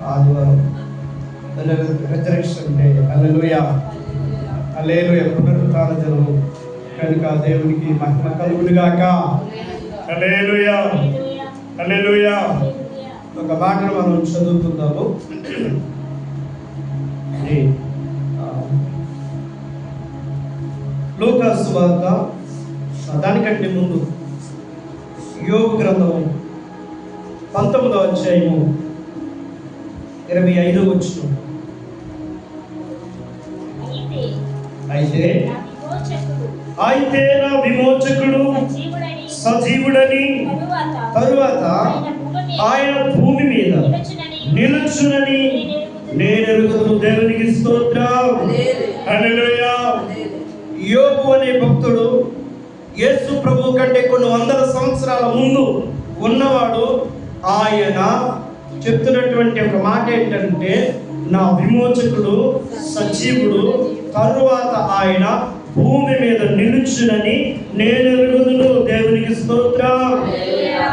ఆదివారం resurrection day. హల్లెలూయా, హల్లెలూయా, పునరుత్థాన దినము కనుక దేవునికి మహిమ కలుగును గాక. హల్లెలూయా, హల్లెలూయా. ఒక మాటను మనం చదువుకుందాము. లూకా సువార్త, దానికంటే ముందు యోబు గ్రంథము 19వ అధ్యాయము 25వ వచనం. అయితే నా విమోచకుడు సజీవుడని తరువాత ఆయన భూమి మీద నిలుచునని నేను ఎరుగుదును. దేవునికి స్తోత్రం. హల్లెలూయా. యోబు అనే భక్తుడు యేసు ప్రభు కంటే కొన్ని వందల సంవత్సరాల ముందు ఉన్నవాడు. ఆయన చెప్తున్నటువంటి ఒక మాట ఏంటంటే, నా విమోచకుడు సజీవుడు, తరువాత ఆయన భూమి మీద నిలుచునని నేను ఎరుగుదును. దేవునికి స్తోత్రం.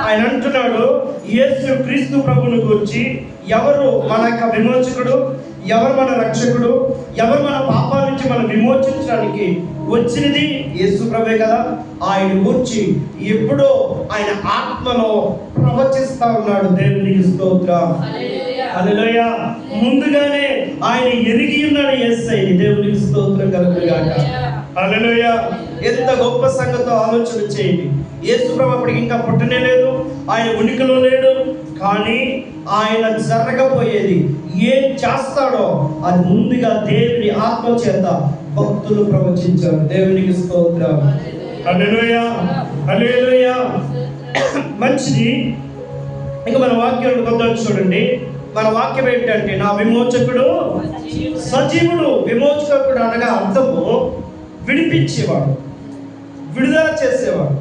ఆయన అంటున్నాడు, యేసు క్రీస్తు ప్రభువుని గురించి, ఎవరు మన యొక్క విమోచకుడు, ఎవరు మన రక్షకుడు, ఎవరు మన పాపాల నుంచి మనం విమోచించడానికి వచ్చినది యేసు ప్రభువే కదా. ఆయన గురించి ఎప్పుడో ఆయన ఆత్మలో ప్రవచిస్తా ఉన్నాడు. దేవునికి స్తోత్రం. హల్లెలూయా. ముందుగానే ఆయన ఎరిగి ఉన్నాడు యేసయ్యని. దేవునికి స్తోత్రం కలుగుగాక. హల్లెలూయా. ఎంత గొప్ప సంగతో ఆలోచన చేయండి. యేసు ప్రభు అప్పటికి ఇంకా పుట్టనే లేదు, ఆయన ఉనికిలో లేడు. కానీ ఆయన జరగబోయేది ఏం చేస్తాడో అది ముందుగా దేవుని ఆత్మ చేత భక్తులు ప్రవచించారు. దేవునికి స్తోత్రం. హల్లెలూయా, హల్లెలూయా. మంచిది. ఇంకా మన వాక్యాలను కొంచెం చూడండి. మన వాక్యం ఏంటంటే, నా విమోచకుడు సజీవుడు. విమోచకుడు అనగా అర్థము విడిపించేవాడు, విడుదల చేసేవాడు.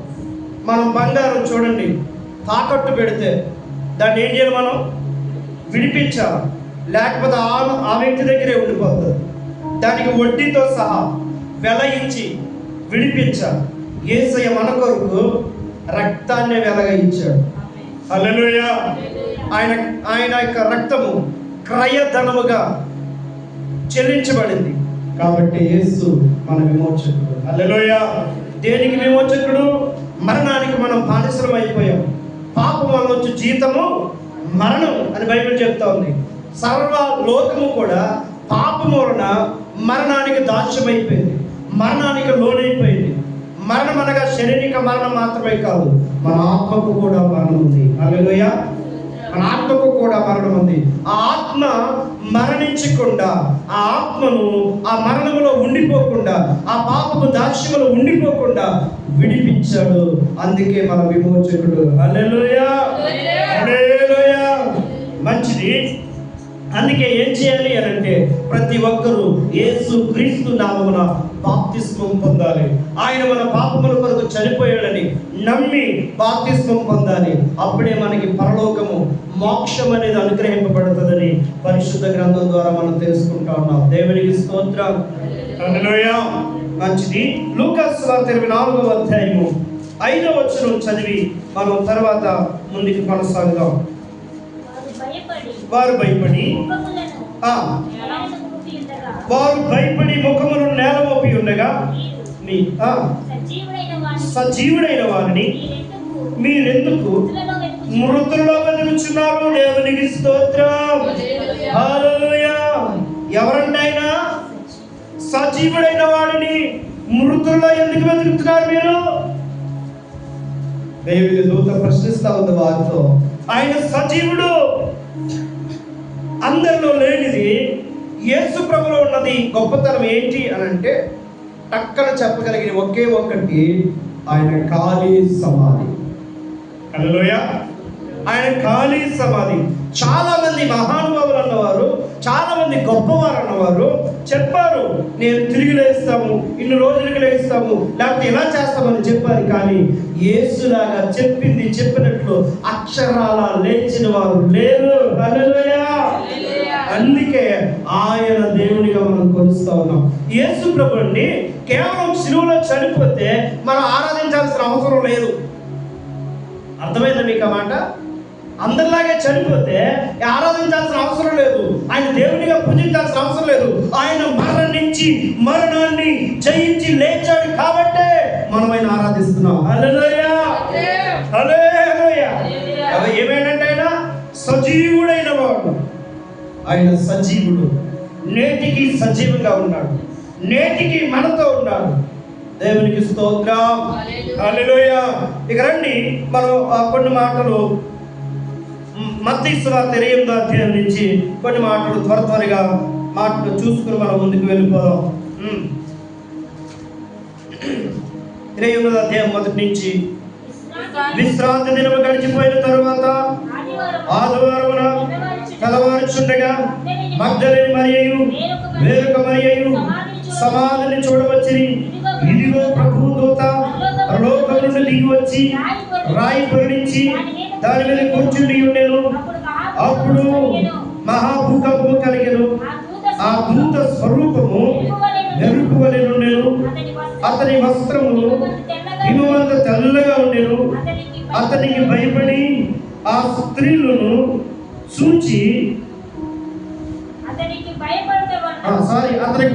మనం బంగారం చూడండి, తాకట్టు పెడితే దాన్ని ఏం చేయాలి? మనం విడిపించాలి, లేకపోతే ఆ వ్యక్తి దగ్గరే ఉండిపోతుంది. దానికి వడ్డీతో సహా వెల ఇచ్చి విడిపించాలి. యేసయ్య మన కొరకు రక్తాన్ని వెలగా ఇచ్చాడు. హల్లెలూయా. ఆయన యొక్క రక్తము క్రయధనముగా చెల్లించబడింది కాబట్టి యేసు మన విమోచకుడు. హల్లెలూయా. దేనికి విమోచకుడు? మరణానికి మనం బానిసలం అయిపోయాం. పాపం వల్ల వచ్చే జీతము మరణం అని బైబిల్ చెప్తా ఉంది. సర్వ లోకము కూడా పాపం వలన మరణానికి దాస్యమైపోయింది, మరణానికి లోనైపోయింది. మరణం అనగా శారీరక మరణం మాత్రమే కాదు, మన ఆత్మకు కూడా మరణం ఉంది. హల్లెలూయా. మన ఆత్మకు కూడా మరణం ఉంది. ఆ ఆత్మ మరణించకుండా, ఆ ఆత్మను ఆ మరణంలో ఉండిపోకుండా, ఆ పాపపు దాస్యములో ఉండిపోకుండా విడిపించాడు. అందుకే మన విమోచకుడు. హల్లెలూయా, హల్లెలూయా. మంచిది. అందుకే ఏం చేయాలి అని అంటే, ప్రతి ఒక్కరూ యేసు క్రీస్తు నామమున బాప్తిస్మం పొందాలి. ఆయన మన పాపముల కొరకు చనిపోయాడని నమ్మి బాప్తిస్మం పొందాలి. అప్పుడే మనకి పరలోకము, మోక్షం అనేది అనుగ్రహింపబడుతుందని పరిశుద్ధ గ్రంథం ద్వారా మనం తెలుసుకుంటా ఉన్నాం. దేవునికి స్తోత్రం. హల్లెలూయా. మంచిది. లూకా సువార్త 24వ అధ్యాయము 5వ వచనం చదివి మనం తర్వాత ముందుకు కొనసాగుదాం. వారు భయపడి ముఖములను నేల మోపి ఉండగా సజీవుడైన వారిని మీరెందుకు మృతుల్లో వెతుకుచున్నారు? దేవునికి స్తోత్రం. హల్లెలూయా. ఎవరంటే ఆయన సజీవుడైన వాడిని మృతుల్లో ఎందుకు వెతుకుతున్నారు మీరు? దేవుని దూత ప్రశ్నిస్తా ఉంది వారితో. ఆయన సజీవుడు. అందరిలో లేనిది యేసు ప్రభులో ఉన్నది గొప్పతనం ఏంటి అని అంటే, టక్కన చెప్పగలిగిన ఒకే ఒక్కటి, ఆయన ఖాళీ సమాధి. హల్లెలూయా. ఆయన ఖాళీ సమాధి. చాలా మంది మహానుభావులు అన్నవారు, చాలా మంది గొప్పవారు అన్నవారు చెప్పారు, నేను తిరిగి లేస్తాము, ఇన్ని రోజులకి లేస్తాము, లేకపోతే ఇలా చేస్తామని చెప్పారు. కానీ యేసులాగా చెప్పింది చెప్పినట్లు అక్షరాల లేచిన వారు లేరు. హల్లెలూయా. అందుకే ఆయన దేవునిగా మనం కొలుస్తా ఉన్నాం. యేసు ప్రభువుని కేవలం శిలువలో చనిపోతే మనం ఆరాధించాల్సిన అవసరం లేదు. అర్థమైందా మీకు ఆ మాట? అందరిలాగే చనిపోతే ఆరాధించాల్సిన అవసరం లేదు. ఆయన దేవునిగా పూజించాల్సిన అవసరం లేదు. ఆయన మరణించి మరణాన్ని జయించి లేచాడు కాబట్టే మనం ఆయన ఆరాధిస్తున్నాం. హల్లెలూయా, హల్లెలూయా. ఏమేంటంటే ఆయన సజీవుడైన వాడు. ఆయన సజీవుడు, నేటికి సజీవంగా ఉన్నాడు, నేటికి మనతో ఉన్నాడు. దేవునికి స్తోత్రం, హల్లెలూయా. ఇక రండి మనం కొన్ని మాటలు మత్తయి సువార్త 8వ అధ్యాయం నుంచి కొన్ని మాటలు త్వరగా మాటలు చూసుకుని మనం ముందుకు వెళ్ళిపోదాం. 8వ అధ్యాయం మొదటి నుంచి. విశ్రాంతి దినము గడిచిపోయిన తరువాత ఆదివారమున తెల్లవారుచుండగా మగ్దలేని మరియయు వేరొక మరియయు సమాధిని చూడవచ్చి, ఇదిగో ప్రభువు దూత పరలోకము నుండి దిగి వచ్చి రాయి పొరలించి దాని మీద కూర్చుని ఉండెను. అప్పుడు మహాభూకంపము కలిగెను. ఆ దూత స్వరూపము మెరుపు వలె నుండెను. అతని వస్త్రములు హిమవంత తెల్లగా ఉండెను. అతనికి భయపడి ఆ స్త్రీలను చూచి అతనికి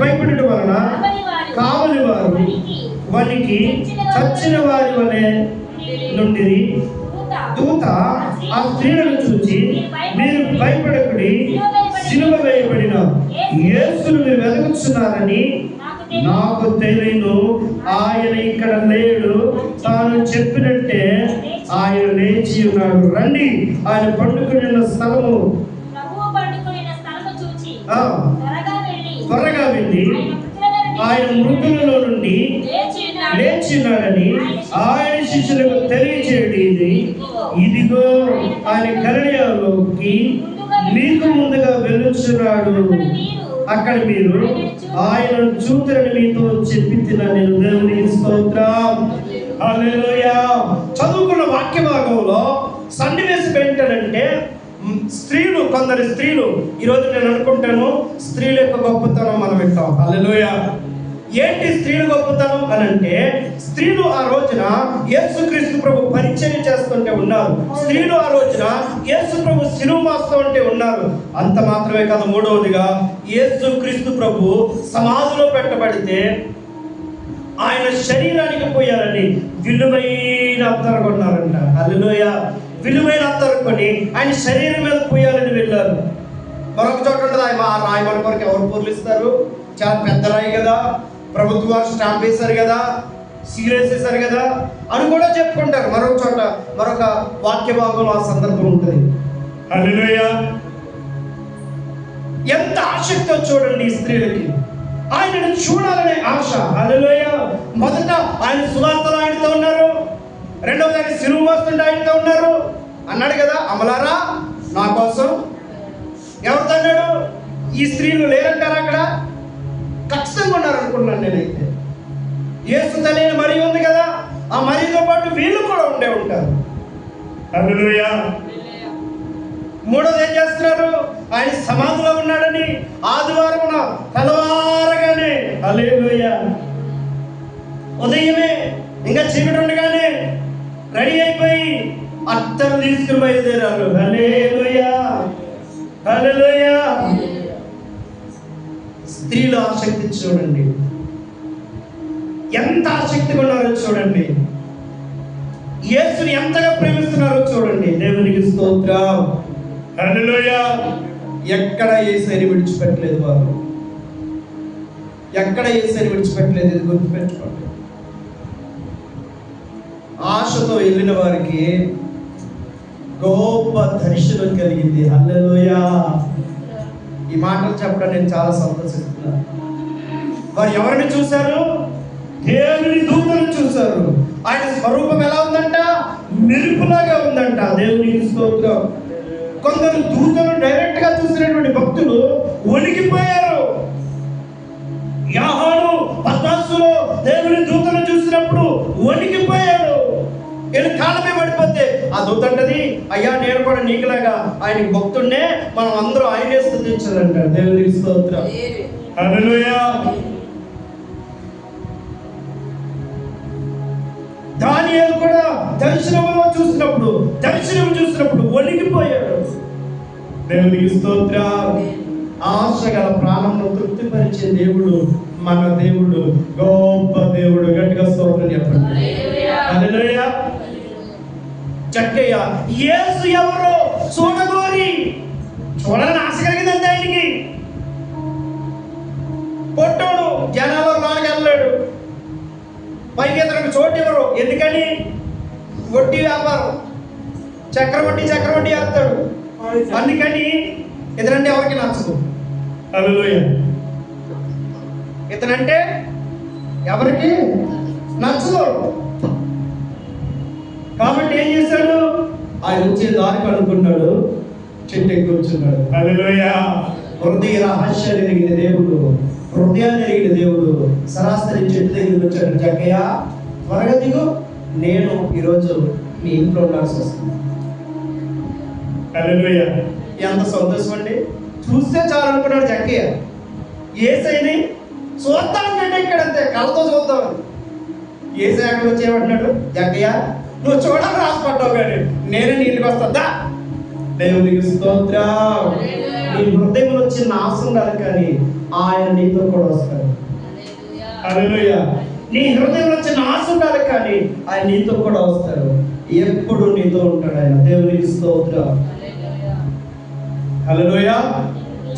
భయపడటం వలన కావలి వారు వారికి చచ్చిన వారి వలె నుండి. దూత ఆ స్త్రీలను చూచి, మీరు భయపడకుడి, సిలువ వేయబడిన యేసును మీరు వెతుకుతున్నారని నాకు తెలియను. ఆయన ఇక్కడ లేడు, తాను చెప్పినట్టే ఆయన లేచి ఉన్నాడు. రండి, ఆయన పండుకున్న స్థలము త్వరగా వెళ్ళి ఆయన మృతులలో నుండి లేచినాడని ఆయన శిష్యులకు తెలియచేయండి. ఇదిగో ఆయన గలిలయలోకి మీకు ముందుగా వెళ్ళుచున్నాడు, అక్కడ మీరు ఆయన చూతులని మీతో చెప్పిన నేను. దేవునికి స్తోత్రం, హల్లెలూయా. చదువుకున్న వాక్య భాగంలో సన్నివేశం ఏంటంటే స్త్రీలు, కొందరు స్త్రీలు, ఈరోజు నేను అనుకుంటాను స్త్రీల యొక్క గొప్పతనం మనం వింటాం. హల్లెలూయా. ఏంటి స్త్రీల గొప్పతనం అని అంటే, స్త్రీలు ఆ రోజున యేసుక్రీస్తు ప్రభు పరిచయం చేస్తుంటే ఉన్నారు. స్త్రీలు ఆ రోజున యేసు ప్రభు శిలువ మోస్తూ ఉంటే ఉన్నారు. అంత మాత్రమే కాదు, మూడవదిగా యేసుక్రీస్తు ప్రభు సమాధిలో పెట్టబడితే ఆయన శరీరానికి పోయారని విలువైన అత్తరు కొన్నారంట. హల్లెలూయా. విలువైన అత్తరు కొని ఆయన శరీరం మీద పోయాలని వెళ్ళారు. మరొక చోట ఉంటుంది, ఆ రాయి మన కొరకు ఎవరు పూర్లిస్తారు, చాలా పెద్ద రాయి కదా, ప్రభుత్వ వారు స్టాంప్ వేశారు కదా, సీరియస్ వేశారు కదా అని కూడా చెప్పుకుంటారు. మరొక చోట మరొక వాక్య భాగంలో ఆ సందర్భం ఉంటుంది. హల్లెలూయా. ఎంత ఆసక్తి చూడండి ఈ స్త్రీలకి, ఆయనను చూడాలనే ఆశ. హల్లెలూయా. మొదట ఆయన సువార్తలో ఆయనతో ఉన్నారు, రెండవది ఆయన సిలువ మోస్తుంటే ఆయనతో ఉన్నారు. అన్నాడు కదా, అమలారా నా కోసం ఎవరితో అన్నాడు? ఈ స్త్రీలు లేరంటారా అక్కడ? ఖచ్చితంగా ఉన్నారు అనుకున్నాను నేనైతే. యేసు తల్లి మరి ఉంది కదా, ఆ మరియతో పాటు వీళ్ళు కూడా ఉండే ఉంటారు. హల్లెలూయా. మూడోది ఏం చేస్తున్నారు? ఆయన సమాధిలో ఉన్నాడని ఆదివారమున తెల్లవారగానే, హల్లెలూయా, ఉదయమే ఇంకా చీకటి ఉండగానే రెడీ అయిపోయి అత్తరు తీసుకుని బయలుదేరారు. హల్లెలూయా, హల్లెలూయా. స్త్రీల ఆసక్తి చూడండి, ఎంత ఆసక్తిగా ఉన్నారో చూడండి, యేసుని ఎంతగా ప్రేమిస్తున్నారో చూడండి. దేవునికి స్తోత్రం, హల్లెలూయా. ఎక్కడ యేసుని విడిచిపెట్టలేదు వారు, ఎక్కడ యేసుని విడిచిపెట్టలేదు. ఇది గుర్తుపెట్టుకోండి. ఆశతో వెళ్ళిన వారికి గొప్ప దర్శనం కలిగింది. హల్లెలూయా. ఈ మాటలు చెప్పడం నేను చాలా సంతోషిస్తున్నాను. వారు ఎవరిని చూశారు? దేవుని దూతను చూశారు. ఆయన స్వరూపం ఎలా ఉందంట? మెరుపులాగా ఉందంట. దేవునికి స్తోత్రం. కొందరు దూతను డైరెక్ట్ గా చూసినటువంటి భక్తులు వణికిపోయారు. యోహాను పద్మాసులో దేవుని దూతను చూసినప్పుడు వణికిపోయాడు. వీళ్ళు కాలమే పడిపోతే ఆ దూత అంటది, అయ్యా నేను కూడా నీకులాగా ఆయనకి భక్తుడినే, మనం అందరూ ఆయనే స్తుతించాలంట. దేవునికి స్తోత్రం, హల్లెలూయా. దానియేలు కూడా దర్శనం చూసినప్పుడు వణికిపోయాడు. దేవునికి స్తోత్రం. ఆశ గల ప్రాణంలో తృప్తిపరిచే దేవుడు మన దేవుడు, గొప్ప దేవుడు. గట్టిగా స్తోత్రం చెప్పండి. హల్లెలూయా. చక్కయ్య యేసు ఎవరో చూడగోరి, చూడాలని ఆశ కలిగిందంటే ఆయనకి. పొట్టోడు జనాల్లో లోనికి వెళ్ళాడు, పైకి ఇతనికి చోటు ఇవ్వరు. ఎందుకని? వడ్డీ వ్యాపారం, చక్రవడ్డీ వేస్తాడు. అందుకని ఇతనంటే ఎవరికి నచ్చదు. హల్లెలూయా. ఇతనంటే ఎవరికి నచ్చదు. కాబట్టి ఏం చేశాడు? ఆయన వచ్చే దారి కనుక్కున్నాడు, చెట్టు ఎక్కి కూర్చున్నాడు. హల్లెలూయా. హృదయ రహస్యాలు ఎరిగిన దేవుడు, హృదయాన్ని ఎరిగిన దేవుడు సరాసరి చెట్టు దగ్గరికి వచ్చాడు. చక్కయ్య త్వరగా దిగు, నేను ఈరోజు మీ ఇంట్లో ఉండాల్సి వస్తుంది. హల్లెలూయా. ఎంత సంతోషం అండి. చూస్తే చాలు అనుకున్నాడు చక్కయ్య. యేసయ్యని చూద్దాం అంటే ఇక్కడంతే, కళ్ళతో చూద్దామని. యేసయ్య అక్కడికి వచ్చేయమంటున్నాడు, చక్కయ్య నువ్వు చూడాలని రాసిపడ్డావు కానీ నేనే నీ ఇంటికి వస్తా. దేవునికి స్తోత్రం. నీ హృదయంలో చిన్న ఆశ ఉండాలి కానీ ఆయన నీతో కూడా వస్తాడు. హల్లెలూయా. నీ హృదయంలో చిన్న ఆశ ఉండాలి కానీ ఆయన నీతో కూడా వస్తాడు. ఎప్పుడు నీతో ఉంటాడు ఆయన. దేవునికి స్తోత్రం. హల్లెలూయా.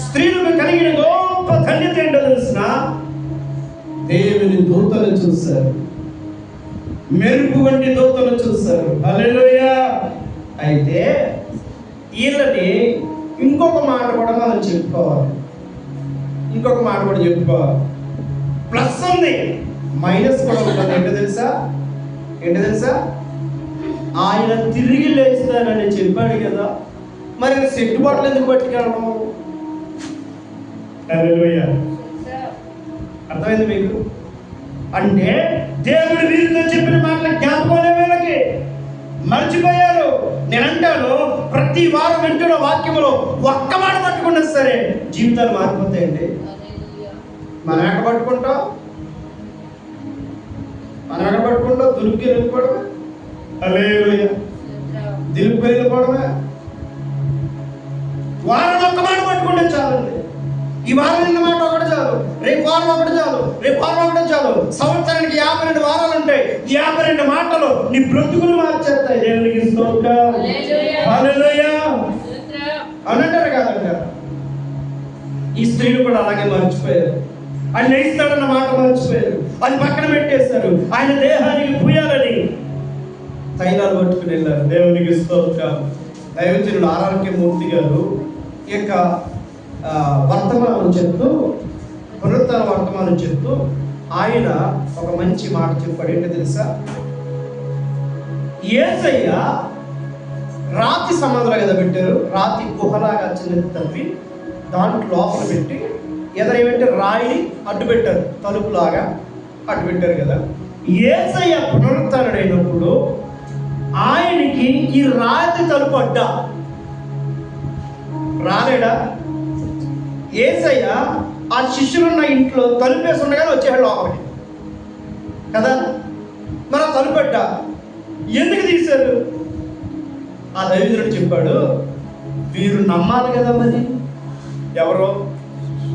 స్త్రీలకు కలిగిన గొప్ప ధన్యత ఏంటో తెలిసిన, దేవుని దూతలు చూశారు, మెరుపు వంటి దూతలు చూశారు. హల్లెలూయా. అయితే వీళ్ళని ఇంకొక మాట కూడా మనం చెప్పుకోవాలి. ప్లస్ ఉంది, మైనస్ కూడా ఉంటుంది. ఏంటో తెలుసా? ఆయన తిరిగి లేస్తానని చెప్పాడు కదా, మరి సెట్టు బాటలు ఎందుకు పట్టుకెళ్ళడం? హల్లెలూయా. అర్థమైంది మీకు? అంటే దేవుడు వీరితో చెప్పిన మాటల జ్ఞాపకం వీళ్ళకి మర్చిపోయారు. నేను అంటాను, ప్రతి వారం వింటున్న వాక్యములో ఒక్క మాట పట్టుకున్నా సరే జీవితాలు మారిపోతాయండి. మనం ఎక్కడ పట్టుకుంటాం? దులుపుకి వెళ్ళిపోవడమే. హల్లెలూయా. దులుపుకి వెళ్ళిపోవడమే. వారం ఒక్క మాట పట్టుకుంటే చాలండి. ఈ వారం నిన్న మాట ఒకటి చాలు, రేపు వారం ఒకటి చాలు. సంవత్సరానికి 52 వారాలు ఉంటాయి. 52 మాటలు నీ బ్రతుకులు మార్చేస్తాయి. దేవునికి స్తోత్రం. హల్లెలూయా. అనంటారు కాదంటారు. ఈ స్త్రీలు కూడా అలాగే మర్చిపోయారు. ఆయన లేస్తాడన్న మాట మర్చిపోయారు. అది పక్కన పెట్టేస్తారు. ఆయన దేహానికి పూయాలని తైలాలు పట్టుకుని వెళ్ళారు. దేవునికి స్తోత్రం. దైవజనుడు ఆర్ఆర్కే మూర్తి గారు ఈ యొక్క వర్తమానం చెప్తూ, పునరుత్థాన వర్తమానం చెప్తూ ఆయన ఒక మంచి మాట చెప్పాడు. ఏంటో తెలుసా? యేసయ్య రాతి సమాధులు కదా పెట్టారు, రాతి గుహలాగా చిన్నది తవ్వి దాంట్లో లోపల పెట్టి ఎదరేమంటే రాయిని అడ్డు పెట్టారు, తలుపులాగా అడ్డు పెట్టారు కదా. యేసయ్య పునరుత్థానుడైనప్పుడు ఆయనకి ఈ రాతి తలుపు అడ్డా రాలేడా? యేసయ్య ఆ శిష్యులున్న ఇంట్లో తలుపేసి ఉండగానే వచ్చేవాడు లోపలికి కదా. మరి ఆ తలుపడ్డ ఎందుకు తీశారు? ఆ దైవజనుడు చెప్పాడు, వీరు నమ్మాలి కదా. మరి ఎవరో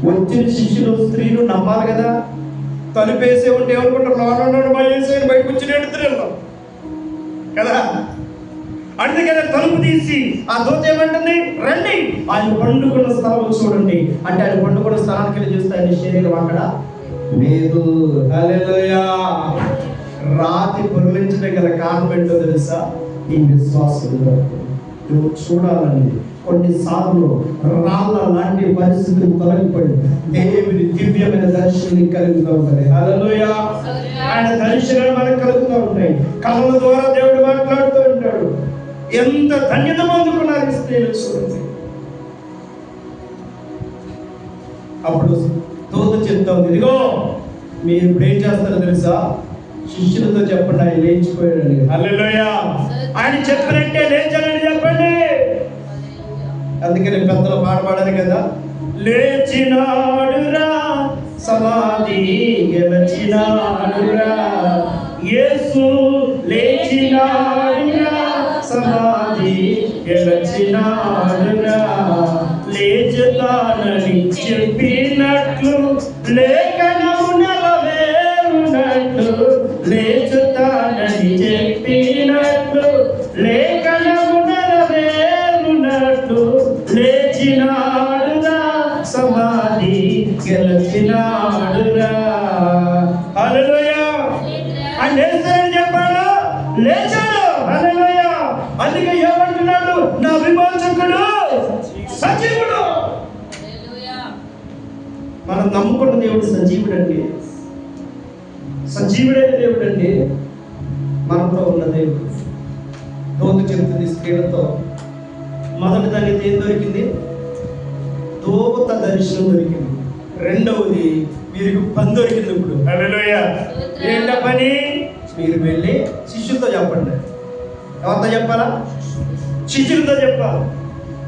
వచ్చిన శిష్యులు స్త్రీలు నమ్మాలి కదా. తలుపేసే ఉంటే ఏమనుకుంటారు? లోన బయటకు వచ్చి నేడుతున్నాం కదా. అందుకనే తలుపు తీసి ఆ దూత ఏమంటుంది? రండి, ఆయన పండుకున్న స్థలం చూడండి అంటే ఆయన పండుకున్న స్థలానికి వెళ్ళి చూస్తే ఆయన శరీరం అక్కడ లేదు. హల్లెలూయా. రాతి పొరలించడం గల కారణం ఏంటో తెలుసా? ఈ విశ్వాసం. నువ్వు చూడాలని కొన్నిసార్లు రాళ్ళ లాంటి పరిస్థితులు తొలగిపడి దేవుని దివ్యమైన దర్శనం కలుగుతూ ఉంటుంది. హల్లెలూయా. ఆయన దర్శనాలు మనకు కలుగుతూ ఉంటాయి. కళ్ళ ద్వారా దేవుడు మాట్లాడుతూ ఉంటాడు. ఎంత ధన్యత పొందుకున్నారు స్త్రీలు చూడండి. అప్పుడు దూత చెప్తా ఉంది, ఇదిగో మీరు ఇప్పుడు ఏం చేస్తారో తెలుసా? శిష్యులతో చెప్పండి ఆయన లేచిపోయాడని. హల్లెలూయా. ఆయన చెప్పినట్టే లేచాడని చెప్పండి. అందుకని పెద్దలు పాడబడారు కదా, లేచినాడురా సమాధి గెలచినాడురా, యేసు లేచినాడురా సమాధి గెలచినాడురా, లేచుతానని చెప్పినట్లు లేఖనము నెరవేరునట్లు లేచుతానని చెప్పినట్లు లేఖనము నెరవేరునట్లు లేచినాడుగా సమాధి గెలిచినాడుగా. హల్లెలూయా. ఆయన లేచాడని చెప్పాడు, లేచాడు. హల్లెలూయా. అందుకే ఏమంటున్నాడు? నా విమోచకుడు సజీవుడు. మనం నమ్ముకున్న దేవుడు సజీవుడు అండి. సజీవుడైన దేవుడు అండి. మనతో ఉన్న దేవుడు. రోజు చెప్తుంది స్త్రీలతో, మొదటి దానికి ఏం దొరికింది? దూత దర్శనం దొరికింది. రెండవది వీరికి పని దొరికింది. ఇప్పుడు హల్లెలూయా. ఏంట పని? మీరు వెళ్ళి శిష్యులతో చెప్పండి. ఎవరితో చెప్పాలా? శిష్యులతో చెప్పాలి.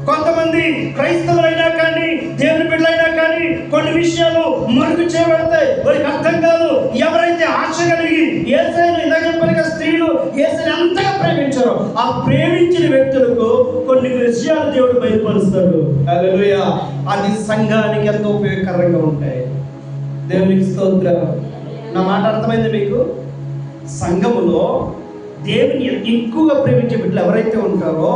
కొంతమంది క్రైస్తవులైనా కానీ దేవుని బిడ్డలైనా కానీ కొన్ని విషయాలు మరుగు చేయబడతాయి, వారికి అర్థం కాదు. ఎవరైతే ఆశ కలిగి యేసయ్యను ఇందాక చెప్పిన స్త్రీలు యేసయ్యను అంతగా ప్రేమించారో ఆ ప్రేమించిన వ్యక్తులకు కొన్ని విషయాలు దేవుడు బయలుపరుస్తాడు. హల్లెలూయా. అది సంఘానికి ఎంతో ఉపయోగకరంగా ఉంటాయి. దేవునికి స్తోత్రం. నా మాట అర్థమైంది మీకు? సంఘములో దేవుని ఎక్కువగా ప్రేమించే బిడ్డలు ఎవరైతే ఉంటారో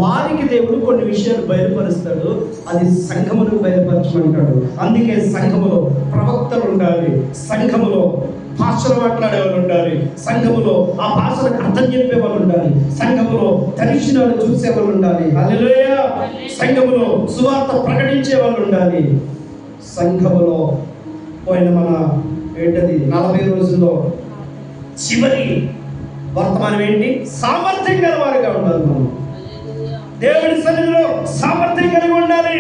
వారికి దేవుడు కొన్ని విషయాలు బయలుపరుస్తాడు. అది సంఘమును బయలుపరచమంటాడు. అందుకే సంఘములో ప్రవక్తలు ఉండాలి, సంఘములో భాషలు మాట్లాడే వాళ్ళు ఉండాలి, సంఘములో ఆ భాషలకు అర్థం చెప్పే వాళ్ళు ఉండాలి, సంఘములో దర్శనాలు చూసే వాళ్ళు ఉండాలి. హల్లెలూయా. సంఘములో సువార్త ప్రకటించే వాళ్ళు ఉండాలి. సంఘములో పోయిన మన ఏంటది 40 రోజుల్లో చివరి వర్తమానం ఏంటి? సామర్థ్యం గల వారిగా ఉండాలి. మనం దేవుడి సన్నిధిలో సామర్థ్యం కలిగి ఉండాలి.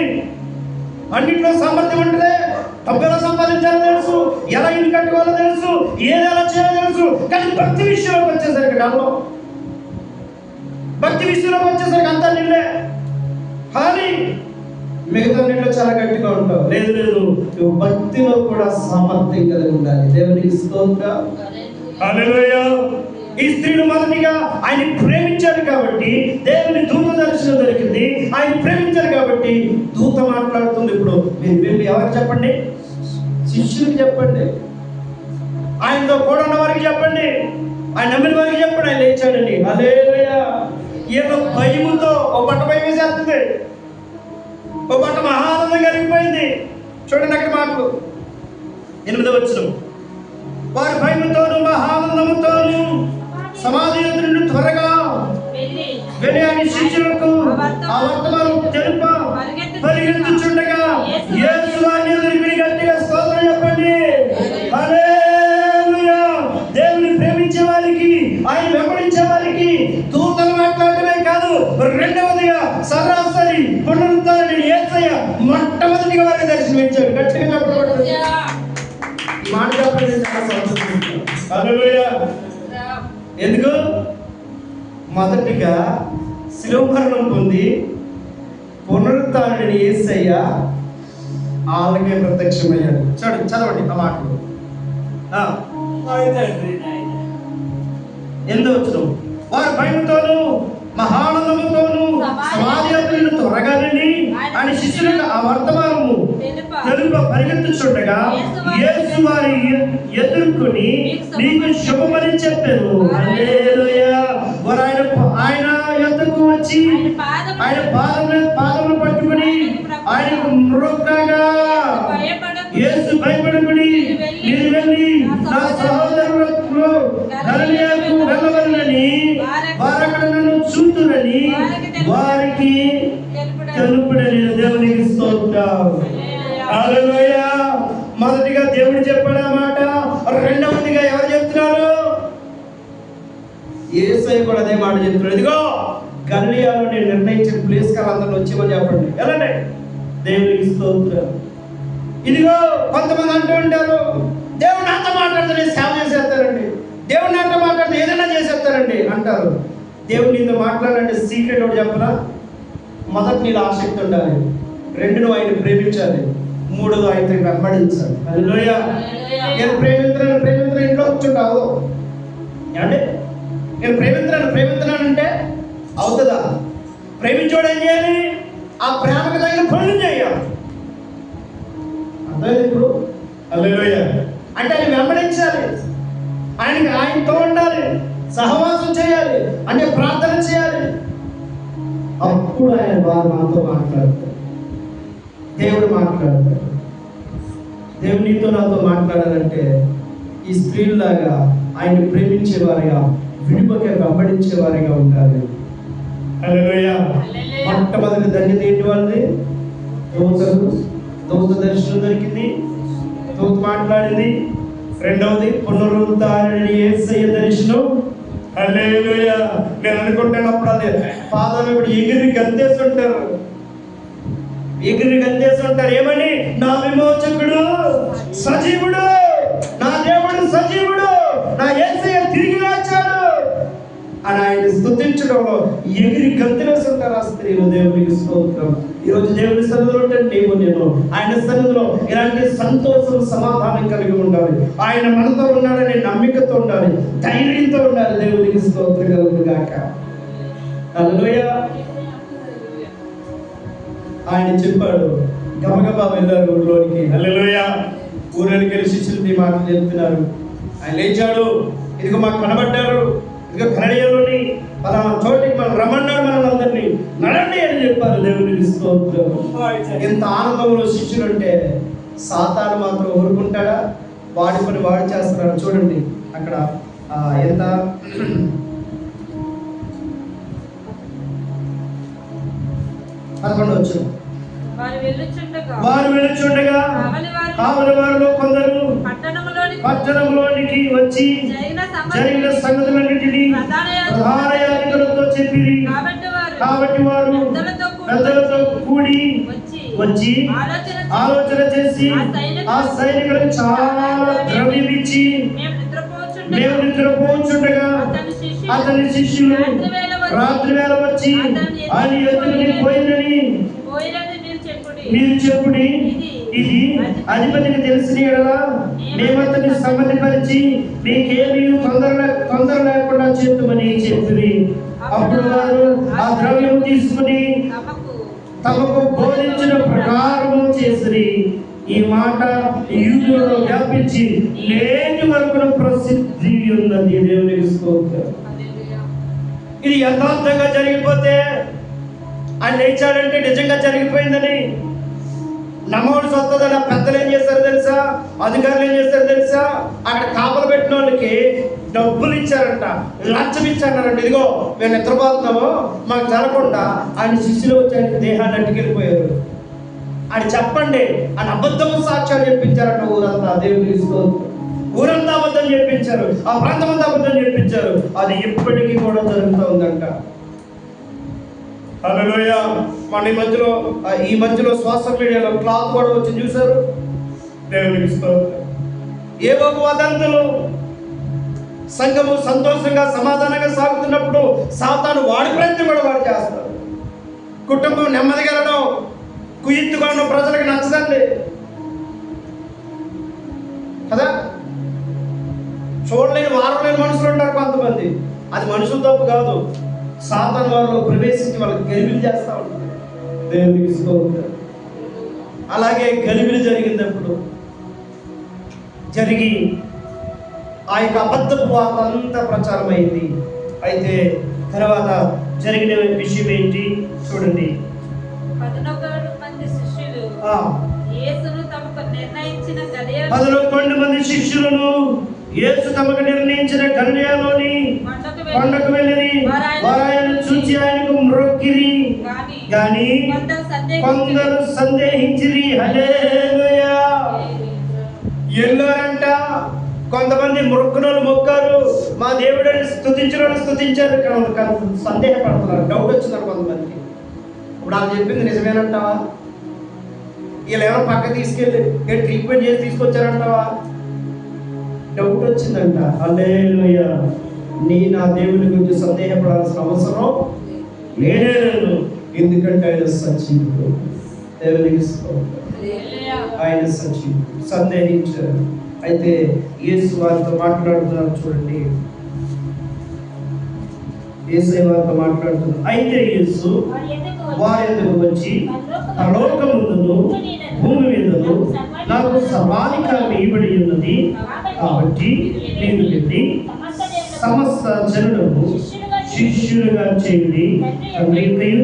అన్నింటిలో సామర్థ్యం ఉంటుందే. డబ్బు ఎలా సంపాదించాలో తెలుసు, ఎలా ఇల్లు కట్టుకోవాలో తెలుసు, ఏది ఎలా చేయాలో తెలుసు. కానీ భక్తి విషయంలోకి వచ్చేసరికి డబ్బు, భక్తి విషయంలోకి వచ్చేసరికి అంతా నిన్నే. కానీ మిగతా నీళ్ళు చాలా గట్టిగా ఉంటావు. లేదు లేదు, నువ్వు భక్తిలో కూడా సామర్థ్యం కలిగి ఉండాలి. దేవునికి స్తోత్రం. హల్లెలూయా. ఈ స్త్రీలు మొదటిగా ఆయన ప్రేమించారు కాబట్టి దేవుని దూత దర్శనం దొరికింది. ఆయన ప్రేమించారు కాబట్టి దూత మాట్లాడుతుంది. ఇప్పుడు మీరు వెళ్ళి ఎవరికి చెప్పండి? శిష్యులకు చెప్పండి, ఆయనతో కూడా ఉన్న వారికి చెప్పండి, ఆయన నమ్మిన వారికి చెప్పండి ఆయన లేచాడండి. హల్లెలూయా. ఏదో భయముతో ఒక పట్ట భయం వేసేస్తుంది, ఒక పట్ట మహానందం కలిగిపోయింది. చూడండి అక్కడ మాటలు 8వ వచనం. వారి భయముతోను మహానందముతోను సమాధి ఎదురు నుండి త్వరగా వెళ్ళి ఆయన శిష్యులకు ఆ వర్తమానం తెలుప పరిగెత్తుచుండగా యేసు వారిని ఎదురు గట్టిగా స్తోత్రం చెప్పండి. హల్లెలూయా. దేవుని ప్రేమించే వారికి, ఆయన వెంబడించే వారికి దూతలు మాట్లాడటమే కాదు, రెండవదిగా సరాసరి పునరుద్ధరణ యేసయ్య మొట్టమొదటిగా వారికి దర్శనమిచ్చాడు. గట్టిగా చెప్పబడుతుంది. మాట చెప్పండి. చాలా సంతోషం. హల్లెలూయా. ఎందుకు? మొదటిగా శిలువ మరణం పొంది పునరుత్థానుడైన యేసయ్య వాళ్ళకే ప్రత్యక్షమయ్యాడు. చూడండి, చదవండి ఆ మాటలు. 8వ వచనం. వారి భయంతోను మహానందముతోను సమాధి ఎదురు త్వరగా వెళ్ళి ఆయన శిష్యులకు ఆ వర్తమానము తెలుప పరిగెత్తుచుండగా యేసు వారి ఎదుర్కొని నీకు శుభమని చెప్పాను. హల్లెలూయా. వారు ఆయన ఎద్దుకు వచ్చి ఆయన పాదములు పట్టుకుని ఆయనకు మ్రొక్కగా, యేసు భయపడకుడి, మీరు వెళ్ళి నా సహోదరులకు గలిలయకు వెళ్ళవలెనని వారు అక్కడ నన్ను చూతురని వారికి తెలుపుడని. దేవునికి స్తోత్రం. హల్లెలూయా. మొదటిగా దేవుడు చెప్పాడు ఆ మాట. రెండవదిగా ఎవరు చెప్తున్నారు? యేసయ్య కూడా అదే మాట చెప్తున్నాడు. ఇదిగో గలిలయలో నేను నిర్ణయించిన ప్లేస్ కి అందరూ వచ్చేమని చెప్పండి. వెళ్ళండి. దేవునికి స్తోత్రం. ఇదిగో కొంతమంది అంటూ ఉంటారు, దేవుడు నాతో మాట్లాడితే నేను సేవ చేసేస్తానండి, దేవుడు నాతో మాట్లాడితే ఏదైనా చేసేస్తానండి అంటారు. దేవుడు నీతో మాట్లాడాలంటే సీక్రెట్ ఒకటి చెప్పరా? మొదటి నీలో ఆసక్తి ఉండాలి, 2 నువ్వు ఆయన ప్రేమించాలి, 3 ఆయన వెంబడించాలి. హల్లెలూయా. నేను ప్రేమించను ఇంట్లో కూర్చుంటావు అంటే నేను ప్రేమించనంటే అవుతుందా? ప్రేమించోడు ఏం చేయాలి? ఆ ప్రేమకు తగిన పనులు చేయాలి. అర్థమైంది ఇప్పుడు? హల్లెలూయా. అంటే ఆయన వెంబడించాలి, ఆయనతో ఉండాలి, సహవాసం చేయాలి, అంటే ప్రార్థన చేయాలి. అప్పుడు ఆయన వారు నాతో మాట్లాడతారు, దేవుడు మాట్లాడతాడు. దేవుడు నీతో నాతో మాట్లాడాలంటే ఈ స్త్రీలాగా ఆయన ప్రేమించేవారిగా, విడుపకే వెంబడించేవారిగా ఉండాలి. హల్లెలూయా. మొట్టమొదటి ధన్యత ఏంటి వాళ్ళది? దూత దర్శనం దొరికింది, దూత మాట్లాడింది. రెండవది పునరుద్ధారణి యేసయ్య దర్శనం. హల్లెలూయా. నేను అనుకుంటాను అప్పుడు అదే పాదాలు ఇప్పుడు ఎగిరి గంతేస్తుంటారు, ఏమని? నా విమోచకుడు సజీవుడు, నా దేవుడు సజీవుడు, నా యేసయ్య తిరిగి లేచాడు అని ఆయన స్తుతించడంలో ఎగిరి గంతులేస్తుంటారు ఆ స్త్రీలు. దేవునికి స్తోత్రం. ఈరోజు దేవుని సన్నిధిలో ఉంటే నేను ఆయన సన్నిధిలో ఇలాంటి సంతోషం, సమాధానం కలిగి ఉండాలి. ఆయన మనతో ఉన్నాడనే నమ్మికతో ఉండాలి, ధైర్యంతో ఉండాలి. దేవునికి స్తోత్రం కలుగును గాక. హల్లెలూయా. ఆయన చెప్పాడు, గబగబా వెళ్ళారు ఊళ్ళోనికి. హల్లెలూయా. ఊళ్ళోకి వెళ్ళి శిష్యులు ఈ మాటలు చెప్తున్నారు. ఆయన లేచాడు, ఇదిగో మాకు కనబడ్డారు, ఇదిగో కనడియలోని పలానా చోటికి మనం రమ్మన్నాడు, మనల్ని అందరినీ నడండి అని చెప్పారు. దేవునికి స్తోత్రం. ఎంత ఆనందంలో శిష్యులు అంటే సాతాను మాత్రం ఊరుకుంటాడా? వాడి పని వాడు చేస్తున్నాడు. చూడండి అక్కడ ఎంత 11 వచ్చిన వారు వెళ్ళుచుండగా కావలి వారిలో కొందరు పట్టణంలోనికి వచ్చి జరిగిన సంగతులన్నిటినీ ప్రధాన యాజకులతో చెప్పిరి. కాబట్టి వారు పెద్దలతో కూడి వచ్చి ఆలోచన చేసి ఆ సైనికులకు చాలా ద్రవ్యం ఇచ్చి మేము నిద్రపోచుండగా అతని శిష్యులు రాత్రి వేళ వచ్చి ఆయన ఎత్తుకుని పోయిందని మీరు చెప్పుడి, ఇది అధిపతికి తెలిసిన ఎడల మేమతని సమ్మతిపరిచి మీకేమీ తొందర లేకుండా చేద్దామని చెప్పి, అప్పుడు వారు ఆ ద్రవ్యం తీసుకుని తమకు బోధించిన ప్రకారము చేసిరి. ఈ మాట యూదులలో వ్యాపించి లేని వరకు ప్రసిద్ధి ఉన్నది. దేవునికి స్తోత్రం. ఇది యథార్థంగా జరిగిపోతే, ఆయన లేచాడంటే నిజంగా జరిగిపోయిందని నమ్మవలసి వస్తుందని పెద్దలు ఏం చేశారు తెలుసా? అధికారులు ఏం చేశారు తెలుసా? అక్కడ కాపలు పెట్టిన వాళ్ళకి డబ్బులు ఇచ్చారంట, లంచం ఇచ్చారంట. ఇదిగో మేము నిద్రపోతున్నామో మాకు జరగకుండా ఆయన శిష్యులు వచ్చి ఆయన దేహాన్ని అట్టుకెళ్ళిపోయారు అని చెప్పండి అని అబద్ధము సాక్ష్యాలు చెప్పించారంట ఊరంతా. దేవునికి స్తోత్రం. ఊరంతా అబద్ధం చెప్పించారు, ఆ ప్రాంతం అంతా అబద్ధం చెప్పించారు. అది ఇప్పటికీ కూడా జరుగుతూ ఉందంట. హల్లెలూయా. మన ఈ మధ్యలో సోషల్ మీడియాలో క్లాత్ కూడా వచ్చి చూశారు. దేవునికి స్తోత్రం. ఏవో వదంతులు. సంఘము సంతోషంగా సమాధానంగా సాగుతున్నప్పుడు సాతాను వాడి ప్రయత్నం కూడా వాడు చేస్తారు. కుటుంబం నెమ్మదిగా వెళ్ళడం, కుయ్యత్తుగా ఉన్న ప్రజలకు నచ్చదండి కదా. చూడలేని వారం లేని మనుషులు ఉంటారు కొంతమంది. అది మనుషుల తప్పు కాదు, సాతాను వారిలో ప్రవేశించి వాళ్ళకి గలిబిలి చేస్తూ ఉంటారు. దేవునికి స్తోత్రం. అలాగే గలిబిలి జరిగినప్పుడు జరిగి ఆ యొక్క అబద్ధపు వార్త అంతా ప్రచారమైంది. అయితే తర్వాత జరిగిన విషయం ఏంటి చూడండి. 11 మంది శిష్యులు యేసును తమకు నిర్ణయించిన యేసు తమకు నిర్ణయించిన గలిలయలోని కొండకు వెళ్ళిరి. వారు ఆయనను చూచి ఆయనకు మ్రొక్కిరి. గాని కొందరు సందేహించిరి. హల్లెలూయా. ఎల్లారంట. కొంతమంది మొక్కునోళ్ళు మొక్కారు, మా దేవుడిని స్తుతించారు, సందేహపడుతున్నారు. డౌట్ వచ్చిందంట కొంతమందికి. ఇప్పుడు వాళ్ళు చెప్పింది నిజమేనంటావా? వీళ్ళు ఏమైనా పక్క తీసుకెళ్ళి ట్రీట్మెంట్ చేసి తీసుకొచ్చారంటావా? డౌట్ వచ్చిందంట. హల్లెలూయా. నా దేవుని గురించి సందేహపడాల్సిన అవసరం లేనే లేదు, ఎందుకంటే ఆయన సజీవుడు. దేవునికి స్తోత్రం. ఆయన సజీవుడు. సందేహించారు. అయితే యేసు వారితో మాట్లాడుతున్నారు. చూడండి, యేసు వారితో మాట్లాడుతున్నారు. అయితే యేసు వారి ఎదుగు వచ్చి పరలోకమందును భూమి మీదను నాకు సర్వాధికారం ఇవ్వబడి ఉన్నది. కాబట్టి నేను వెళ్ళి సమస్త జనులను శిష్యులుగా చేయండి, తండ్రికయు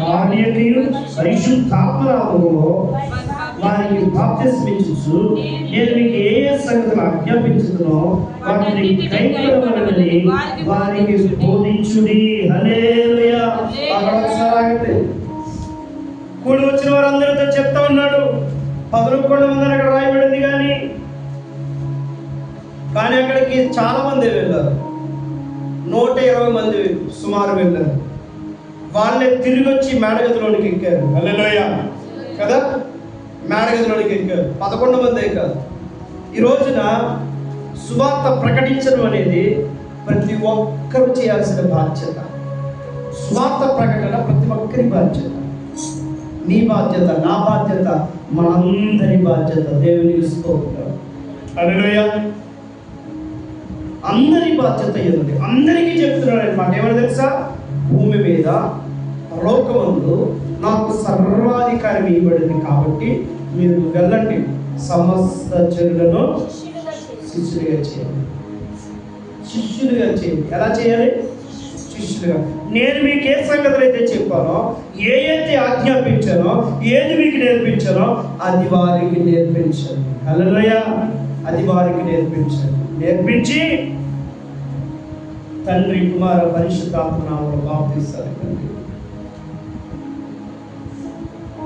భార్యకయు పరిశుద్ధాత్మనామములో వారికి బాప్తిస్మిచ్చుచు నేను మీకు ఏ ఏ సంగతులు ఆజ్ఞాపించుతున్నో వాటిని కైకొనవలెనని వారికి బోధించుడి. హల్లెలూయా. కూడి వచ్చిన వారందరితో చెప్తా ఉన్నాడు. 11 మంది అక్కడ రాయబడింది, కానీ అక్కడికి చాలా మంది వెళ్ళారు. 120 మంది సుమారు వెళ్ళారు. వాళ్ళే తిరిగి వచ్చి మేడగదిలోనికి ఎక్కారు. హల్లెలూయా కదా, మేడగదిలోనికి ఎక్కారు. 11 మందే కాదు. ఈ రోజున సువార్త ప్రకటించడం అనేది ప్రతి ఒక్కరు చేయాల్సిన బాధ్యత. సువార్త ప్రకటన ప్రతి ఒక్కరి బాధ్యత. నీ బాధ్యత, నా బాధ్యత, మనందరి బాధ్యత. దేవునికి స్తోత్రం. హల్లెలూయా. అందరి బాధ్యత ఏదండి? అందరికీ చెప్తున్నాడు అనమాట. ఏమని తెలుసా? భూమి మీద పరలోకమందు నాకు సర్వాధికారం ఇవ్వబడింది, కాబట్టి మీరు వెళ్ళండి, సమస్త జనులను శిష్యులుగా చేయండి. శిష్యులుగా చేయండి. ఎలా చేయాలి? శిష్యులుగా. నేను మీకు ఏ సంగతులు అయితే చెప్పానో, ఏదైతే ఆజ్ఞాపించానో, ఏది మీకు నేర్పించానో అది వారికి నేర్పించండి. హల్లెలూయా. అది వారికి నేర్పించండి. నేర్పించి తండ్రి కుమార పరిశుద్ధాత్మ నామములో బాప్తిస్తాను.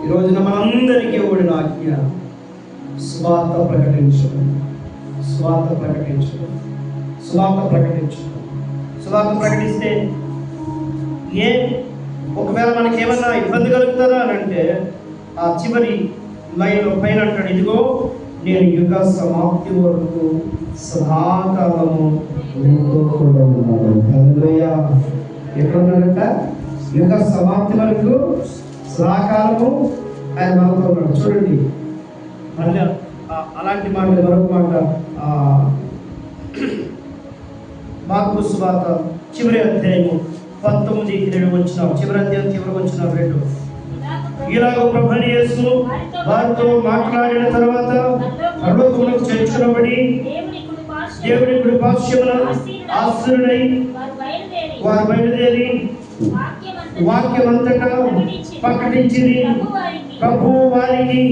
ఈ రోజున మనందరికీ ఇవ్వబడిన ఆజ్ఞ సువార్త ప్రకటించడం. సువార్త ప్రకటించడం. సువార్త ప్రకటించడం. సువార్త ప్రకటిస్తే ఒకవేళ మనకి ఏమన్నా ఇబ్బంది కలుగుతుందా అని అంటే, ఆ చివరి లైన్లో పైన అంటాడు, ఇదిగో నేను యుగ సమాప్తి వరకు సదాకాలము నీతో కూడా ఉన్నాను. హల్లెలూయా. ఎక్కడున్నాడంట? యుగ సమాప్తి వరకు సదాకాలము ఆయన మనతో ఉన్నాడు. చూడండి, మళ్ళీ అలాంటి మాట మరొక మాట, మార్కు సువార్త చివరి అధ్యాయము 19:2 వచ్చిన చివరి అధ్యాయం చివరికి వచ్చిన 2. ఇలాగ ప్రభువైన యేసు వారితో మాట్లాడిన తర్వాత పరలోకమునకు చేర్చుకొనబడి దేవుని కుడి పార్శ్వమున ఆసీనుడై వారు బయలుదేరి వాక్యమంతటా ప్రకటించింది. ప్రభువు వారికి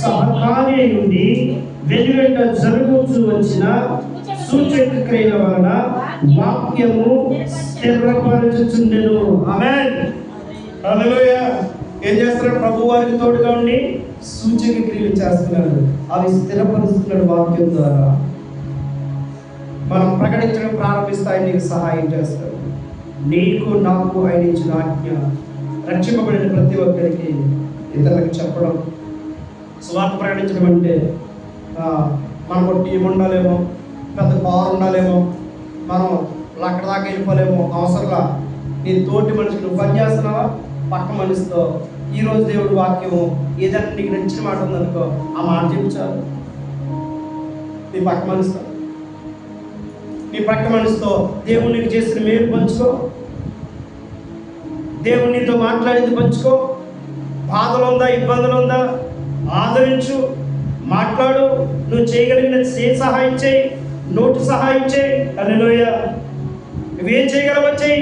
సహకారి ఉండి వెలువెంట జరుగుతూ వచ్చిన సూచక క్రియల వలన వాక్యము స్థిరపరచుచుండెను. ఆమేన్. హల్లెలూయా. ఏం చేస్తున్నాడు? ప్రభు వారికి తోడుగా ఉండి సూచక క్రియలు చేస్తున్నాడు. అవి స్థిరపరుస్తున్నాడు వాక్యం ద్వారా. మనం ప్రకటించడం ప్రారంభిస్తే ఆయన నీకు సహాయం చేస్తాడు. నీకు నాకు ఆయన ఇచ్చిన ఆజ్ఞ రక్షింపబడిన ప్రతి ఒక్కరికి ఇతరులకు చెప్పడం. సువార్త ప్రకటించడం అంటే మనం టీం ఉండాలేమో, పెద్ద పవర్ ఉండాలేమో, మనం అక్కడ దాకా వెళ్ళిపోలేమో. అవసరంలా నీ తోటి మనిషికి నువ్వు పని చేస్తున్నావా, పక్క మనిషితో ఈరోజు దేవుడు వాక్యము ఏదైనా నీకు నచ్చిన మాట ఉందనుకో, ఆ మాట చెప్పించాలి. నీ పక్క మనిషితో దేవుడు నీకు చేసిన మేలు పంచుకో. దేవుడు నీతో మాట్లాడింది పంచుకో. బాధలు ఉందా, ఇబ్బందులు ఉందా, ఆదరించు, మాట్లాడు. నువ్వు చేయగలిగిన సహాయం చేయి, నోటి సహాయం చేయి. హల్లెలూయా. నువ్వేం చేయగలవో చేయి.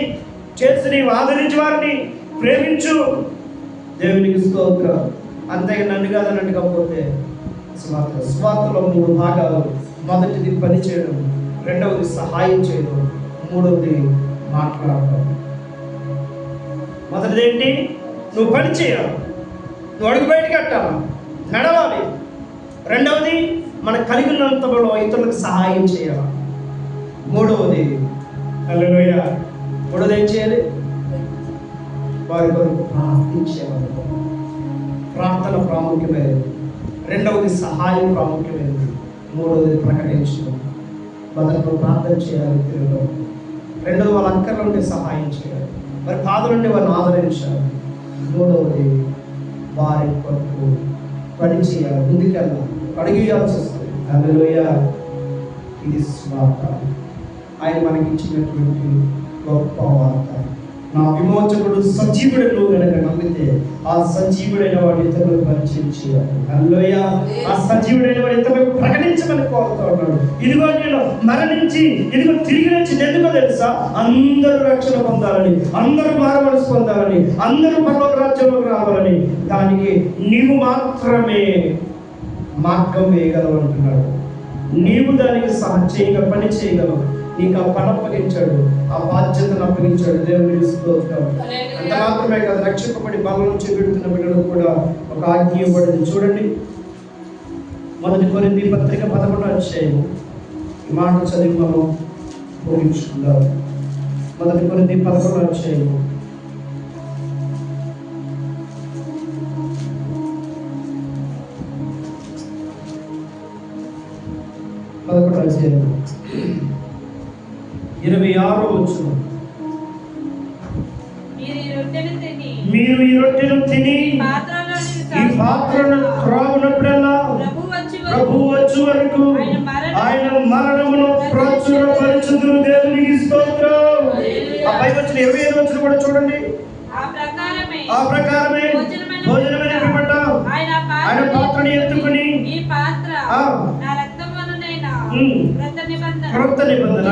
చేసి నీవు ఆదరించి వారిని ప్రేమించు. దేవునికి స్తోత్రం. అంతేగా నన్ను కాదన్నట్టుగా పోతే స్వార్థలో 3 భాగాలు. మొదటిది పని చేయడం, రెండవది సహాయం చేయడం, మూడవది మాట్లాడటం. మొదటిది ఏంటి? నువ్వు పని చేయాలి, నువ్వు అడుగు బయటకు కట్టాలి, నడవాలి. రెండవది మనకు కలిగినంతలో ఇతరులకు సహాయం చేయాలి. మూడవది హల్లెలూయా, మూడవది ఏం చేయాలి? వారి కొరకు ప్రార్థించేవారు. ప్రార్థన ప్రాముఖ్యమైనది. రెండవది సహాయం ప్రాముఖ్యమైనది. మూడవది ప్రకటించడం. మొదట్లో ప్రార్థన చేయాలి తెలుగులో. రెండవది వాళ్ళ అక్కర్ల నుండి సహాయం చేయాలి, మరి బాధ నుండి వారిని ఆదరించాలి. మూడవది వారి కొరకు పని చేయాలి, ముందుకెళ్ళాలి, అడిగేయాల్సి వస్తుంది. హల్లెలూయా. ఇది స్వార్థ. ఆయన మనకి ఇచ్చినటువంటి గొప్ప వార్త. నా విమోచకుడు సజీవుడు కనుక నమ్మితే ఆ సజీవుడైన వాడు ఇతరులకు పరిచయం చేయాలి. హల్లెలూయా. ఆ సజీవుడైన వాడు ఇతరులకు ప్రకటించమని కోరుతూ ఉన్నాడు. ఇదిగో నేను మరణించి ఇదిగో తిరిగి వచ్చి ఎందుకో తెలుసా? అందరూ రక్షణ పొందాలని, అందరూ మారమనసు పొందాలని, అందరూ పరలోక రాజ్యంలోకి రావాలని. దానికి నీవు మాత్రమే మార్గం వేయగలవు అంటున్నాడు. నీవు దానికి సహాయం పని చేయగలవు. నీకు ఆ పని అప్పగించాడు, ఆ బాధ్యతను అప్పగించాడు. దేవుని స్తోత్రం. అంత మాత్రమే కాదు, రక్షింపబడి బలం నుంచి పెడుతున్న బిడ్డలకు కూడా ఒక ఆజ్ఞ ఇవ్వబడింది. చూడండి, 1 కొరింథీ పత్రిక 11వ అధ్యాయం. ఈ మాట చదివి మనం ముగించుకుందాం. 1 కొరింథీ 11వ అధ్యాయం. అధ్యాయం 26వ వచనం. మీరు ఈ రొట్టెను తిని ఈ పాత్రను త్రాగునప్పుడల్లా ప్రభువు వచ్చు వరకు ఆయన మరణమును ప్రచురపరచుదురు. దేవునికి స్తోత్రం. ఆ పై వచ్చిన 25వ వచనం కూడా చూడండి. ఆ ప్రకారమే భోజనమైన పిమ్మట ఆయన పాత్రను ఎత్తుకుని క్రొత్త నిబంధన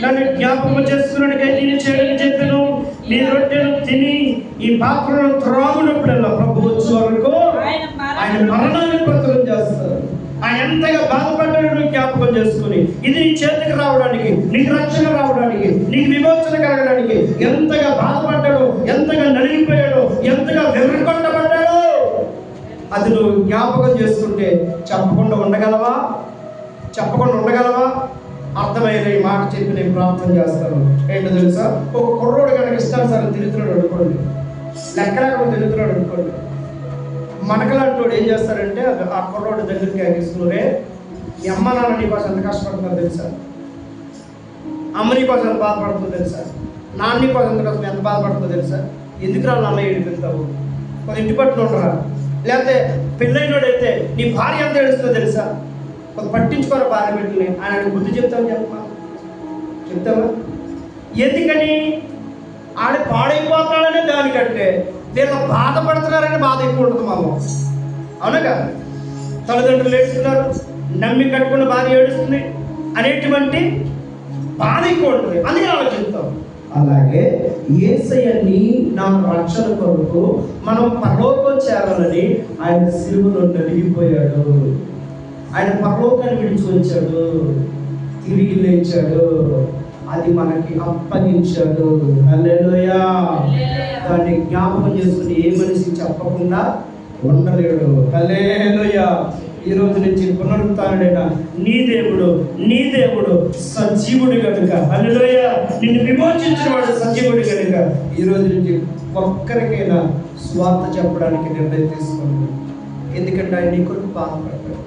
నన్ను జ్ఞాపకం చేసుకున్నట్టుగా నేను చేయని చెప్పాను. నీ రొట్టెను తిని ఈ పాత్రను త్రాగునప్పుడల్లా ప్రభు వచ్చే వరకు ఆయన మరణాన్ని ప్రచురం చేస్తారు. ఆయన ఎంతగా బాధపడ్డాడు జ్ఞాపకం చేసుకుని, ఇది నీ చేతికి రావడానికి, నీకు రక్షణ రావడానికి, నీకు విమోచన కలగడానికి ఎంతగా బాధపడ్డాడో, ఎంతగా నలిగిపోయాడో, ఎంతగా వెర్రకొట్టబడ్డాడో అది నువ్వు జ్ఞాపకం చేసుకుంటే చెప్పకుండా ఉండగలవా? అర్థమైన ఈ మాట చెప్పి నేను ప్రార్థన చేస్తాను. ఏంటో తెలుసా? ఒక కుర్రోడు కనుక ఇష్టానుసారం తిరుగుతున్నాడు అనుకోండి, లెక్కలేకుండా తిరుగుతున్నాడు అనుకోండి, మనకలాంటి ఏం చేస్తారంటే ఆ కుర్రోడు దగ్గరికి ఆగిస్తున్నారే, ఈ అమ్మ నాన్న నీ కోసం ఎంత కష్టపడుతున్నారు తెలుసా? అమ్మ నీ కోసం ఎంత బాధపడుతుందో తెలుసా? నాన్న నీ కోసం ఎంత బాధపడుతుందో తెలుసా? ఎందుకు రా నాన్న ఏడిపిస్తావు? కొంత ఇంటి పట్టున ఉండరా? లేకపోతే పెళ్ళైనోడైతే నీ భార్య ఎంత ఏడుస్తుందో తెలుసా? కొంత పట్టించుకోరా భార్య బిడ్డని. ఆయన బుద్ధి చెప్తావా? ఎందుకని? ఆడ పాడైపోతాడనే దానికంటే వీళ్ళ బాధపడుతున్నారని బాధ ఎక్కువ ఉంటుంది మామూలు. అవునా కదా? తల్లిదండ్రులు ఏడుస్తున్నారు, నమ్మి కట్టుకున్న భార్య ఏడుస్తుంది అనేటువంటి బాధ ఎక్కువ ఉంటుంది. అందుకే ఆలోచిస్తాం. అలాగే యేసయ్యని నా రక్షణ కొరకు మనం పరలోకం చేరాలని ఆయన సిలువలో నలిగిపోయాడు. ఆయన పరలోకాన్ని విడిచి వచ్చాడు, తిరిగి లేచాడు, అది మనకి అప్పగించాడు. హల్లెలూయా. దాన్ని జ్ఞాపకం చేసుకుని ఏ మనిషి చెప్పకుండా ఉండలేడు. హల్లెలూయా. ఈ రోజు నుంచి పునరుత్థానుడైన నీ దేవుడు సజీవుడు కనుక, హల్లెలూయా, నిన్ను విమోచించిన వాడు సజీవుడు కనుక ఈ రోజు నుంచి ఒక్కరికైనా స్వార్థ చెప్పడానికి నిర్ణయం తీసుకోండి. ఎందుకంటే ఆయన నీ కొరకు బాధపడ్డాడు,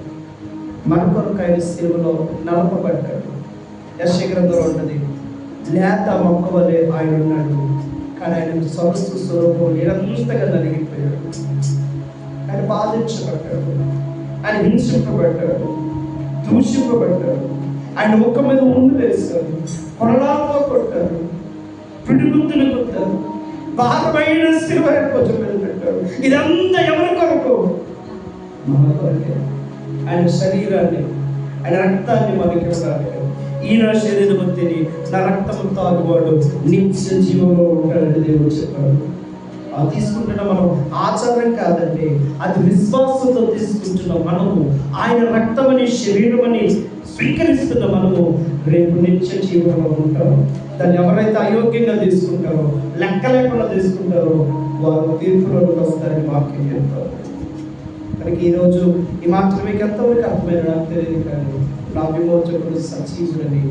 మన కొరకు ఆయన సిలువలో నలపబడ్డాడు. యెషయా గ్రంథంలో ఉంటుంది, లేత మొక్క వలె ఆయన ఉన్నాడు, కానీ ఆయన సొగసు స్వరూపం నిరంతరంగా నలిగిపోయాడు. ఆయన బాధించబడ్డాడు, ఆయన హింసింపబడ్డాడు, దూషింపబడ్డాడు. ఆయన ముఖం మీద ముందు వేశారు, కొరడాలతో కొట్టారు, పిడిగుద్దులు కొట్టారు, భారమైన సిలువ కొంచెం మీద పెట్టారు. ఇదంతా ఎవరి కొరకు? మన కొరకే. ఆయన శరీరాన్ని, ఆయన రక్తాన్ని మనకి ఇవ్వాలి. ఈ నా శరీరం తిని నా రక్తం తాగువాడు నిత్య జీవంలో ఉంటాడని దేవుడు చెప్పాడు. అది తీసుకుంటున్న మనం ఆచారం కాదండి, అది విశ్వాసంతో తీసుకుంటున్న మనము, ఆయన రక్తమని శరీరమని స్వీకరిస్తున్న మనము రేపు నిత్య జీవంలో ఉంటాము. దాన్ని ఎవరైతే అయోగ్యంగా తీసుకుంటారో, లెక్క లేకుండా తీసుకుంటారో వారు తీర్పులోకి వస్తారని వాక్యం చెప్తారు. కనుక ఈరోజు ఈ మాత్రం మీకు ఎంతవరకు అర్థమైన నాకు తెలియదు, కానీ నా విమోచకుడు సజీవుడని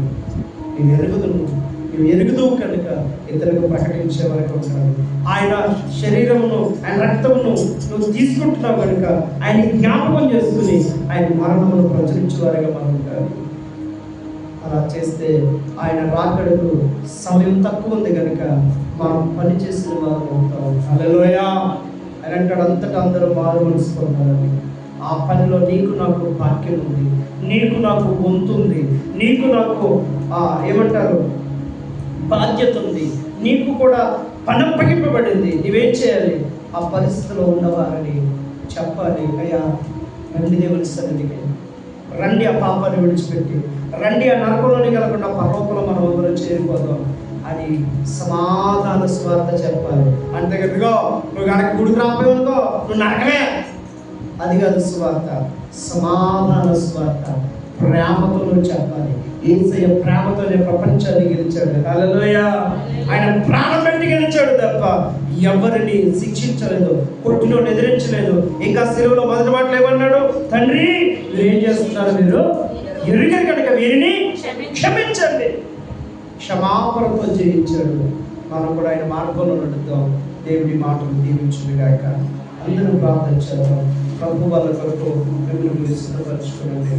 నువ్వు ఎరుగుదు కనుక ఇతరులకు ప్రకటించే వరకు ఉంటాడు. ఆయన శరీరమును, ఆయన రక్తమును నువ్వు తీసుకుంటున్నావు కనుక ఆయన జ్ఞాపకం చేసుకుని ఆయన మరణమును ప్రచురించే వారిగా మనం ఉంటారు. అలా చేస్తే ఆయన రాకడకు సమయం తక్కువ ఉంది కనుక మనం పని చేసిన వారు ఉంటాం. హల్లెలూయా. ఆయన అంటాడు, అంతటా అందరూ మారు మనసు పొందాలని. ఆ పనిలో నీకు నాకు భాగ్యం ఉంది, నీకు నాకు వంతు ఉంది, నీకు నాకు ఏమంటారు బాధ్యత ఉంది, నీకు కూడా పని అప్పగింపబడింది. నువ్వేం చేయాలి? ఆ పరిస్థితిలో ఉన్నవారని చెప్పాలి. అయ్యా రండి దేవుని సన్నిధికి, రండి ఆ పాపాన్ని విడిచిపెట్టి, రండి ఆ నరకంలోని కలగకుండా పరలోకంలో మనం అందరం చేరిపోదాం అని సమాధాన స్వార్థ చెప్పాలి. అంతేగదిగో నువ్వు కనుక గుడికి రాకపోయావునుకో నువ్వు నరకమే, అది కాదు స్వార్థ. సమాధాన స్వార్థ, ప్రేమతో నువ్వు చెప్పాలి. యేసయ్య ప్రేమతోనే ప్రపంచాన్ని గెలిచాడు. హల్లెలూయా. ఆయన ప్రాణం పెట్టి గెలిచాడు తప్ప ఎవరిని శిక్షించలేదు, కొట్టినోడు ఎదిరించలేదు. ఇంకా సిలువలో మొదటి మాటలు ఏమన్నాడు? తండ్రి మీరేం చేస్తున్నారు, మీరు ఎరుగరు కనుక వీరిని క్షమించండి. క్షమాపణతో జయించాడు. మనం కూడా ఆయన మార్గంలో నడుద్దాం. దేవుడి మాటలు దీవించుగాక. అందరూ ప్రార్థన చేద్దాం. ప్రభు వాళ్ళ కొరకు మిమ్మల్ని సిద్ధపరచుకునండి.